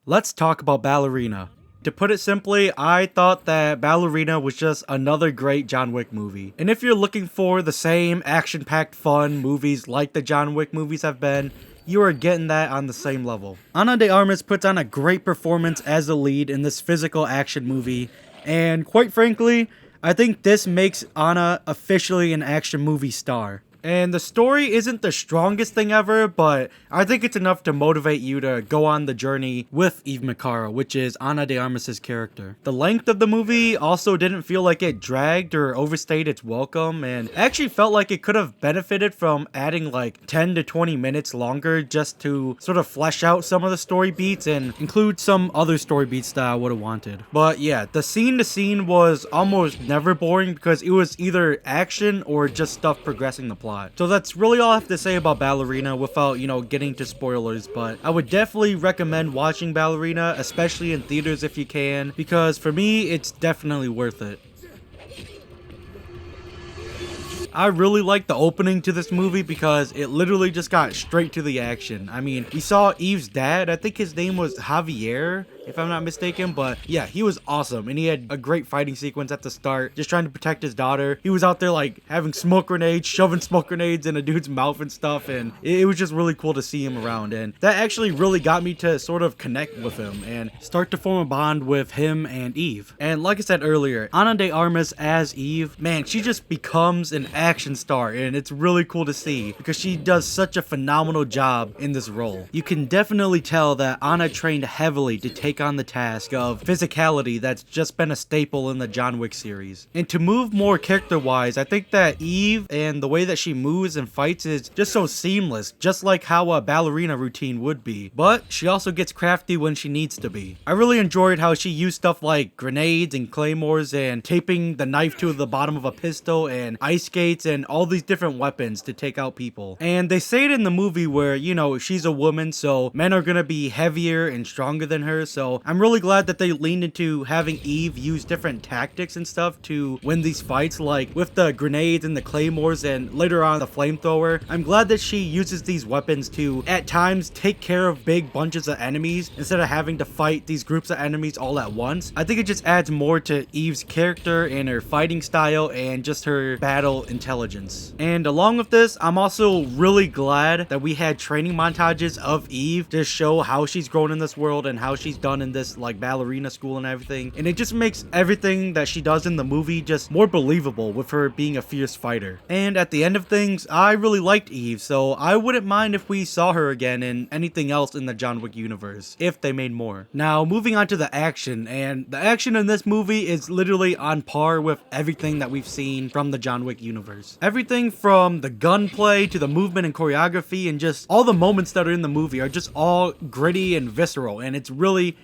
Let's talk about Ballerina. To put it simply, I thought that Ballerina was just another great John Wick movie. And if you're looking for the same action-packed fun movies like the John Wick movies have been, you are getting that on the same level. Ana de Armas puts on a great performance as the lead in this physical action movie, and quite frankly, I think this makes Ana officially an action movie star. And the story isn't the strongest thing ever, but I think it's enough to motivate you to go on the journey with Eve Macarro, which is Ana de Armas' character. The length of the movie also didn't feel like it dragged or overstayed its welcome, and actually felt like it could have benefited from adding like 10 to 20 minutes longer just to sort of flesh out some of the story beats and include some other story beats that I would have wanted. But yeah, the scene to scene was almost never boring because it was either action or just stuff progressing the plot. So that's really all I have to say about Ballerina without, getting to spoilers, but I would definitely recommend watching Ballerina, especially in theaters if you can, because for me, it's definitely worth it. I really like the opening to this movie because it literally just got straight to the action. I mean, we saw Eve's dad, I think his name was Javier, if I'm not mistaken, but yeah, he was awesome, and he had a great fighting sequence at the start, just trying to protect his daughter. He was out there like having smoke grenades, shoving smoke grenades in a dude's mouth and stuff, and it was just really cool to see him around, and that actually really got me to sort of connect with him and start to form a bond with him and Eve. And like I said earlier, Ana de Armas as Eve, man, she just becomes an action star, and it's really cool to see because she does such a phenomenal job in this role. You can definitely tell that Ana trained heavily to take on the task of physicality that's just been a staple in the John Wick series. And to move more character-wise, I think that Eve and the way that she moves and fights is just so seamless, just like how a ballerina routine would be. But she also gets crafty when she needs to be. I really enjoyed how she used stuff like grenades and claymores and taping the knife to the bottom of a pistol and ice skates and all these different weapons to take out people. And they say it in the movie where, she's a woman, so men are gonna be heavier and stronger than her, so I'm really glad that they leaned into having Eve use different tactics and stuff to win these fights, like with the grenades and the claymores and later on the flamethrower. I'm glad that she uses these weapons to, at times, take care of big bunches of enemies instead of having to fight these groups of enemies all at once. I think it just adds more to Eve's character and her fighting style and just her battle intelligence. And along with this, I'm also really glad that we had training montages of Eve to show how she's grown in this world and how she's done in this like ballerina school and everything, and it just makes everything that she does in the movie just more believable with her being a fierce fighter. And at the end of things, I really liked Eve, so I wouldn't mind if we saw her again in anything else in the John Wick universe, if they made more. Now, moving on to the action, and the action in this movie is literally on par with everything that we've seen from the John Wick universe. Everything from the gunplay to the movement and choreography and just all the moments that are in the movie are just all gritty and visceral, and it's really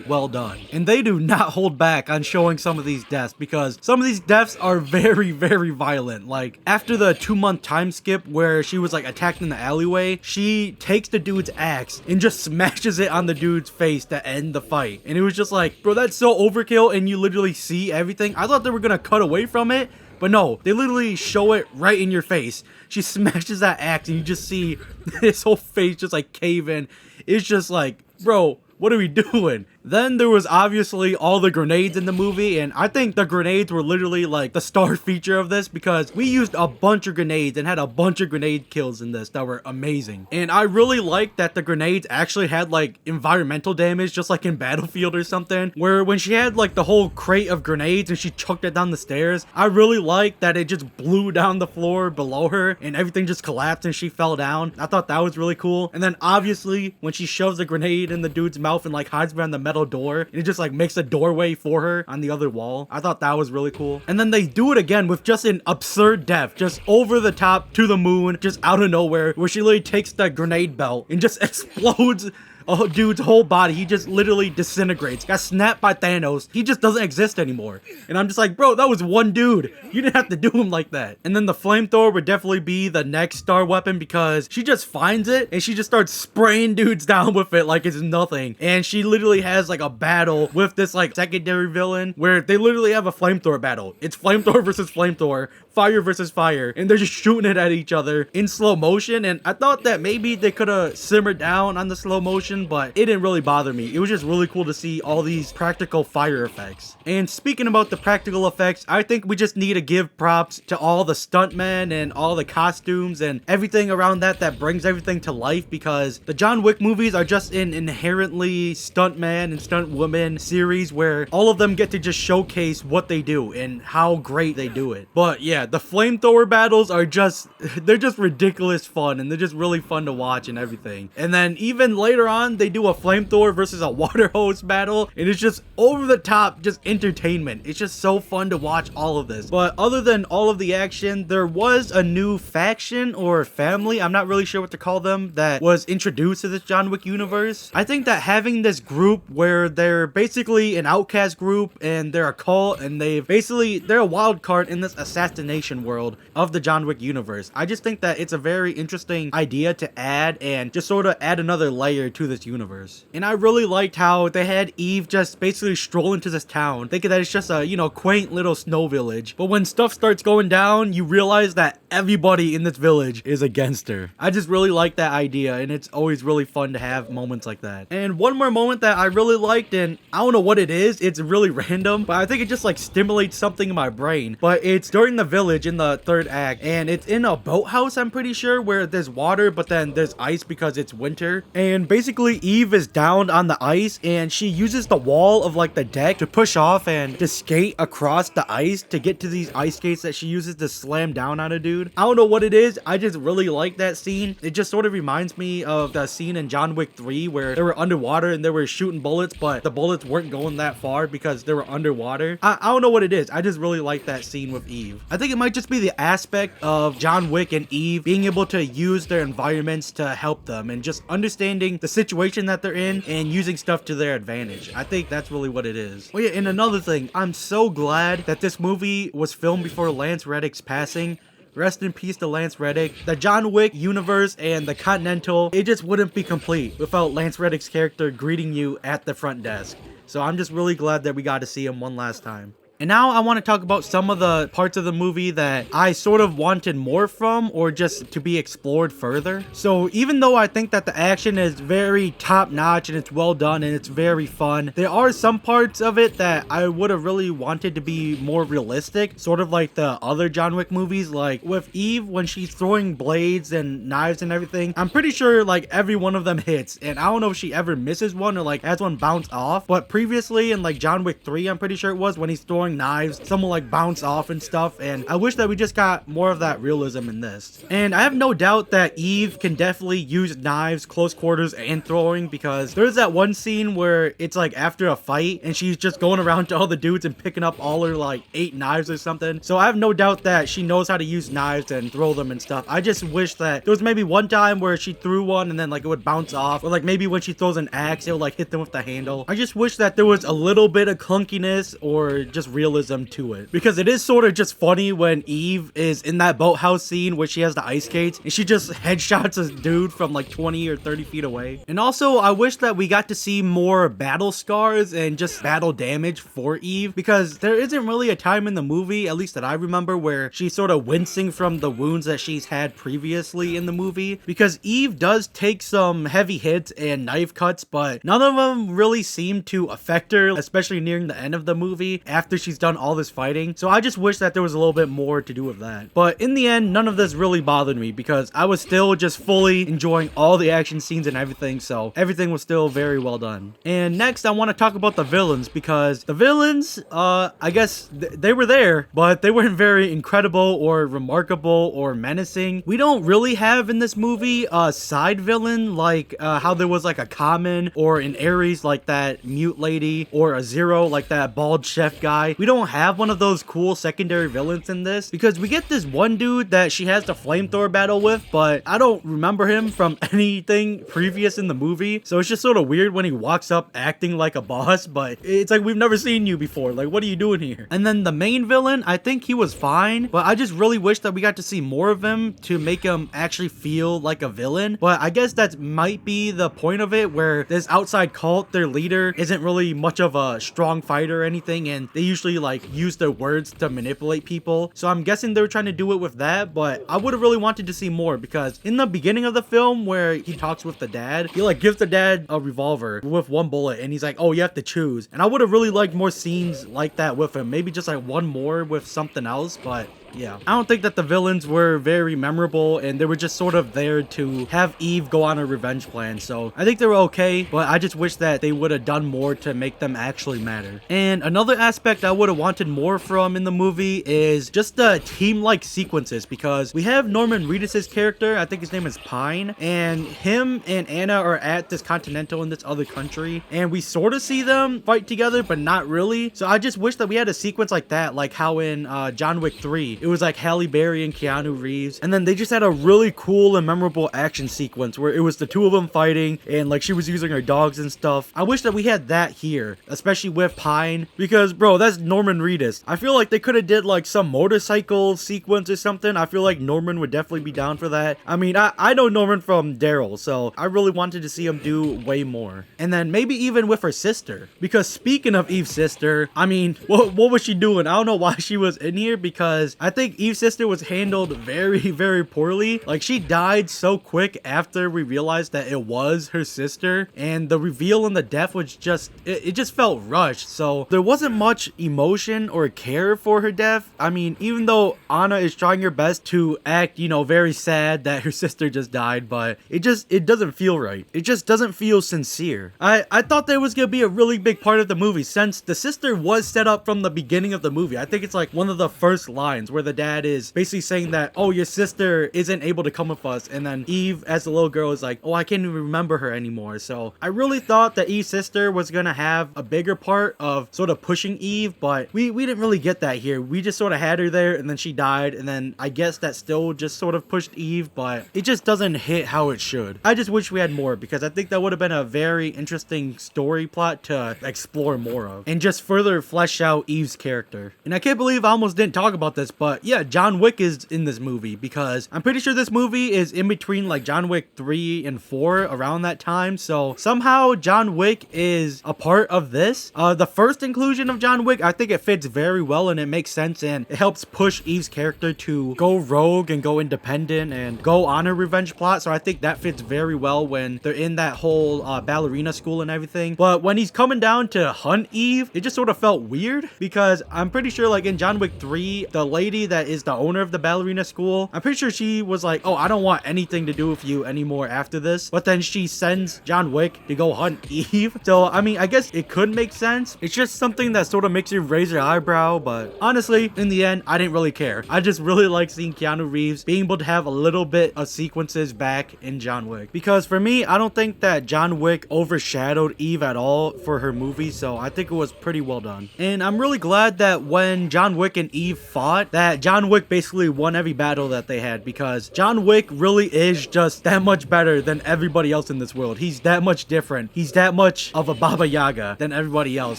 well done. And they do not hold back on showing some of these deaths because some of these deaths are very violent. Like after the 2-month time skip where she was like attacked in the alleyway, she takes the dude's axe and just smashes it on the dude's face to end the fight. And it was just like, bro, that's so overkill, and you literally see everything. I thought they were gonna cut away from it, but no, they literally show it right in your face. She smashes that axe and you just see his whole face just like cave in. It's just like, bro, what are we doing? Then there was obviously all the grenades in the movie, and I think the grenades were literally like the star feature of this because we used a bunch of grenades and had a bunch of grenade kills in this that were amazing. And I really liked that the grenades actually had like environmental damage, just like in Battlefield or something, where when she had like the whole crate of grenades and she chucked it down the stairs, I really liked that it just blew down the floor below her and everything just collapsed and she fell down. I thought that was really cool. And then obviously when she shoves a grenade in the dude's mouth and like hides behind the metal door and it just like makes a doorway for her on the other wall, I thought that was really cool. And then they do it again with just an absurd death, just over the top to the moon, just out of nowhere, where she literally takes the grenade belt and just explodes a dude's whole body. He just literally disintegrates. Got snapped by Thanos. He just doesn't exist anymore. And I'm just like, bro, that was one dude. You didn't have to do him like that. And then the flamethrower would definitely be the next star weapon because she just finds it and she just starts spraying dudes down with it like it's nothing. And she literally has like a battle with this like secondary villain where they literally have a flamethrower battle. It's flamethrower versus flamethrower, fire versus fire, and they're just shooting it at each other in slow motion. And I thought that maybe they could have simmered down on the slow motion action, but it didn't really bother me. It was just really cool to see all these practical fire effects. And speaking about the practical effects, I think we just need to give props to all the stuntmen and all the costumes and everything around that brings everything to life, because the John Wick movies are just an inherently stuntman and stuntwoman series where all of them get to just showcase what they do and how great they do it. But yeah, the flamethrower battles are just, they're just ridiculous fun, and they're just really fun to watch and everything. And then even later on, they do a flamethrower versus a water hose battle, and it's just over the top, just entertainment. It's just so fun to watch all of this. But other than all of the action, there was a new faction or family, I'm not really sure what to call them, that was introduced to this John Wick universe. I think that having this group where they're basically an outcast group and they're a cult and they're a wild card in this assassination world of the John Wick universe. I just think that it's a very interesting idea to add and just sort of add another layer to this universe. And I really liked how they had Eve just basically stroll into this town, thinking that it's just a, you know, quaint little snow village. But when stuff starts going down, you realize that everybody in this village is against her. I just really like that idea, and it's always really fun to have moments like that. And one more moment that I really liked, and I don't know what it is, it's really random, but I think it just like stimulates something in my brain. But it's during the village in the third act, and it's in a boathouse, I'm pretty sure, where there's water, but then there's ice because it's winter. And basically Eve is down on the ice, and she uses the wall of like the deck to push off and to skate across the ice to get to these ice skates that she uses to slam down on a dude. I don't know what it is, I just really like that scene. It just sort of reminds me of the scene in John Wick 3 where they were underwater and they were shooting bullets, but the bullets weren't going that far because they were underwater. I don't know what it is, I just really like that scene with Eve. I think it might just be the aspect of John Wick and Eve being able to use their environments to help them and just understanding the situation that they're in and using stuff to their advantage. I think that's really what it is. Oh yeah, and another thing, I'm so glad that this movie was filmed before Lance Reddick's passing. Rest in peace to Lance Reddick. The John Wick universe and the Continental, it just wouldn't be complete without Lance Reddick's character greeting you at the front desk. So I'm just really glad that we got to see him one last time. And now I want to talk about some of the parts of the movie that I sort of wanted more from, or just to be explored further. So even though I think that the action is very top notch and it's well done and it's very fun, there are some parts of it that I would have really wanted to be more realistic, sort of like the other John Wick movies. Like with Eve, when she's throwing blades and knives and everything, I'm pretty sure like every one of them hits, and I don't know if she ever misses one or like has one bounce off. But previously in like John Wick 3, I'm pretty sure it was, when he's throwing knives, some will like bounce off and stuff, and I wish that we just got more of that realism in this. And I have no doubt that Eve can definitely use knives, close quarters, and throwing, because there's that one scene where it's like after a fight and she's just going around to all the dudes and picking up all her like 8 knives or something. So I have no doubt that she knows how to use knives and throw them and stuff. I just wish that there was maybe one time where she threw one and then like it would bounce off, or like maybe when she throws an axe it would like hit them with the handle. I just wish that there was a little bit of clunkiness or just realism to it, because it is sort of just funny when Eve is in that boathouse scene where she has the ice skates and she just headshots a dude from like 20 or 30 feet away. And also I wish that we got to see more battle scars and just battle damage for Eve, because there isn't really a time in the movie, at least that I remember, where she's sort of wincing from the wounds that she's had previously in the movie, because Eve does take some heavy hits and knife cuts, but none of them really seem to affect her, especially nearing the end of the movie after she's done all this fighting. So I just wish that there was a little bit more to do with that. But in the end, none of this really bothered me, because I was still just fully enjoying all the action scenes and everything, so everything was still very well done. And next I want to talk about the villains, because the villains, I guess they were there, but they weren't very incredible or remarkable or menacing. We don't really have in this movie a side villain like how there was like a Common, or in Ares like that mute lady, or a Zero like that bald chef guy. We don't have one of those cool secondary villains in this, because we get this one dude that she has the flamethrower battle with, but I don't remember him from anything previous in the movie. So it's just sort of weird when he walks up acting like a boss, but it's like, we've never seen you before, like what are you doing here? And then the main villain, I think he was fine, but I just really wish that we got to see more of him to make him actually feel like a villain. But I guess that might be the point of it, where this outside cult, their leader isn't really much of a strong fighter or anything, and they use essentially like use their words to manipulate people. So I'm guessing they were trying to do it with that, but I would have really wanted to see more, because in the beginning of the film where he talks with the dad, he like gives the dad a revolver with one bullet and he's like, oh, you have to choose. And I would have really liked more scenes like that with him, maybe just like one more with something else. But yeah, I don't think that the villains were very memorable, and they were just sort of there to have Eve go on a revenge plan. So I think they were okay, but I just wish that they would have done more to make them actually matter. And another aspect I would have wanted more from in the movie is just the team-like sequences, because we have Norman Reedus's character, I think his name is Pine, and him and Anna are at this Continental in this other country, and we sort of see them fight together, but not really. So I just wish that we had a sequence like that, like how in John Wick 3, it was like Halle Berry and Keanu Reeves, and then they just had a really cool and memorable action sequence where it was the two of them fighting, and like she was using her dogs and stuff. I wish that we had that here, especially with Pine, because bro, that's Norman Reedus. I feel like they could have did like some motorcycle sequence or something. I feel like Norman would definitely be down for that. I mean, I know Norman from Daryl, so I really wanted to see him do way more. And then maybe even with her sister, because speaking of Eve's sister, I mean, what was she doing? I don't know why she was in here, because I think Eve's sister was handled very, very poorly. Like, she died so quick after we realized that it was her sister, and the reveal and the death was just, it just felt rushed. So there wasn't much emotion or care for her death. I mean, even though Anna is trying her best to act, you know, very sad that her sister just died, but it doesn't feel right. It just doesn't feel sincere. I thought there was gonna be a really big part of the movie, since the sister was set up from the beginning of the movie. I think it's like one of the first lines where the dad is basically saying that, oh, your sister isn't able to come with us, and then Eve as a little girl is like, oh, I can't even remember her anymore. So I really thought that Eve's sister was gonna have a bigger part of sort of pushing Eve, but we didn't really get that here. We just sort of had her there, and then she died, and then I guess that still just sort of pushed Eve, but it just doesn't hit how it should. I just wish we had more, because I think that would have been a very interesting story plot to explore more of, and just further flesh out Eve's character. And I can't believe I almost didn't talk about this, but yeah, John Wick is in this movie, because I'm pretty sure this movie is in between like John Wick 3 and 4 around that time. So somehow John Wick is a part of this. The first inclusion of John Wick, I think it fits very well and it makes sense, and it helps push Eve's character to go rogue and go independent and go on a revenge plot. So I think that fits very well when they're in that whole ballerina school and everything. But when he's coming down to hunt Eve, it just sort of felt weird, because I'm pretty sure like in John Wick 3, the lady that is the owner of the ballerina school, I'm pretty sure she was like, oh, I don't want anything to do with you anymore after this. But then she sends John Wick to go hunt Eve. So I mean, I guess it could make sense. It's just something that sort of makes you raise your eyebrow, but honestly, in the end, I didn't really care. I just really like seeing Keanu Reeves being able to have a little bit of sequences back in John Wick, because for me, I don't think that John Wick overshadowed Eve at all for her movie, so I think it was pretty well done. And I'm really glad that when John Wick and Eve fought, that John Wick basically won every battle that they had, because John Wick really is just that much better than everybody else in this world. He's that much different. He's that much of a Baba Yaga than everybody else.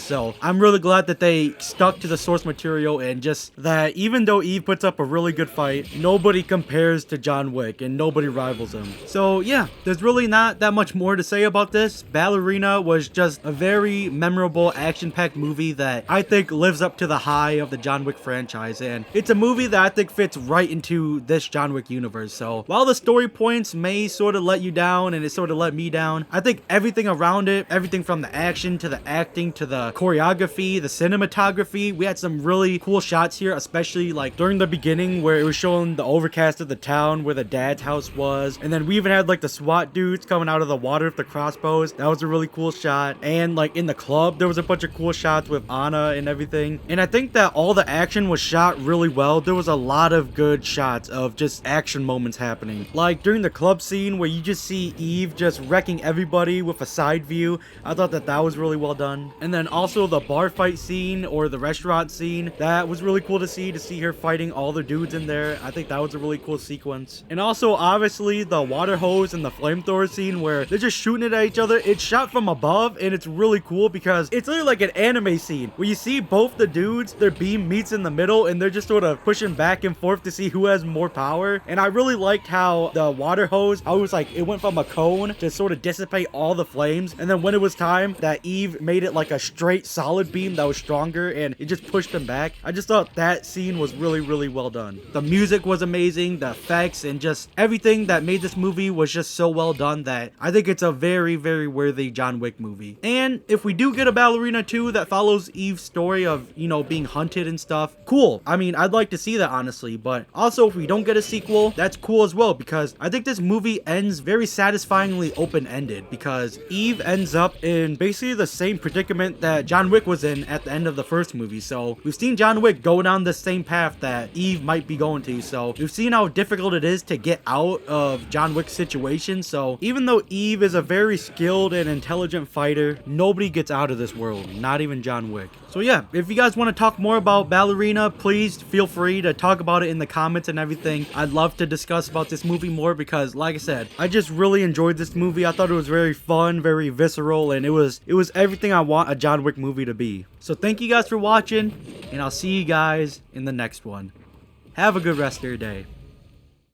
So I'm really glad that they stuck to the source material, and just that even though Eve puts up a really good fight, nobody compares to John Wick and nobody rivals him. So yeah, there's really not that much more to say about this. Ballerina was just a very memorable action-packed movie that I think lives up to the high of the John Wick franchise, and it's a movie that I think fits right into this John Wick universe. So while the story points may sort of let you down, and it sort of let me down, I think everything around it, everything from the action to the acting to the choreography, the cinematography, we had some really cool shots here, especially like during the beginning where it was showing the overcast of the town where the dad's house was, and then we even had like the SWAT dudes coming out of the water with the crossbows. That was a really cool shot. And like in the club, there was a bunch of cool shots with Anna and everything, and I think that all the action was shot really well. There was a lot of good shots of just action moments happening, like during the club scene where you just see Eve just wrecking everybody with a side view. I thought that was really well done. And then also the bar fight scene or the restaurant scene, that was really cool to see her fighting all the dudes in there. I think that was a really cool sequence. And also obviously the water hose and the flamethrower scene where they're just shooting it at each other. It's shot from above, and it's really cool because it's literally like an anime scene where you see both the dudes, their beam meets in the middle, and they're just sort of of pushing back and forth to see who has more power. And I really liked how the water hose, I was like, it went from a cone to sort of dissipate all the flames. And then when it was time, that Eve made it like a straight solid beam that was stronger and it just pushed them back. I just thought that scene was really, really well done. The music was amazing, the effects, and just everything that made this movie was just so well done that I think it's a very, very worthy John Wick movie. And if we do get a Ballerina 2 that follows Eve's story of, you know, being hunted and stuff, cool. I mean, I'd like to see that, honestly. But also, if we don't get a sequel, that's cool as well, because I think this movie ends very satisfyingly open-ended, because Eve ends up in basically the same predicament that John Wick was in at the end of the first movie. So we've seen John Wick go down the same path that Eve might be going to. So we've seen how difficult it is to get out of John Wick's situation. So even though Eve is a very skilled and intelligent fighter, nobody gets out of this world, not even John Wick. So yeah, if you guys want to talk more about Ballerina, please feel free to talk about it in the comments and everything. I'd love to discuss about this movie more because, like I said, I just really enjoyed this movie. I thought it was very fun, very visceral, and it was everything I want a John Wick movie to be. So thank you guys for watching, and I'll see you guys in the next one. Have a good rest of your day.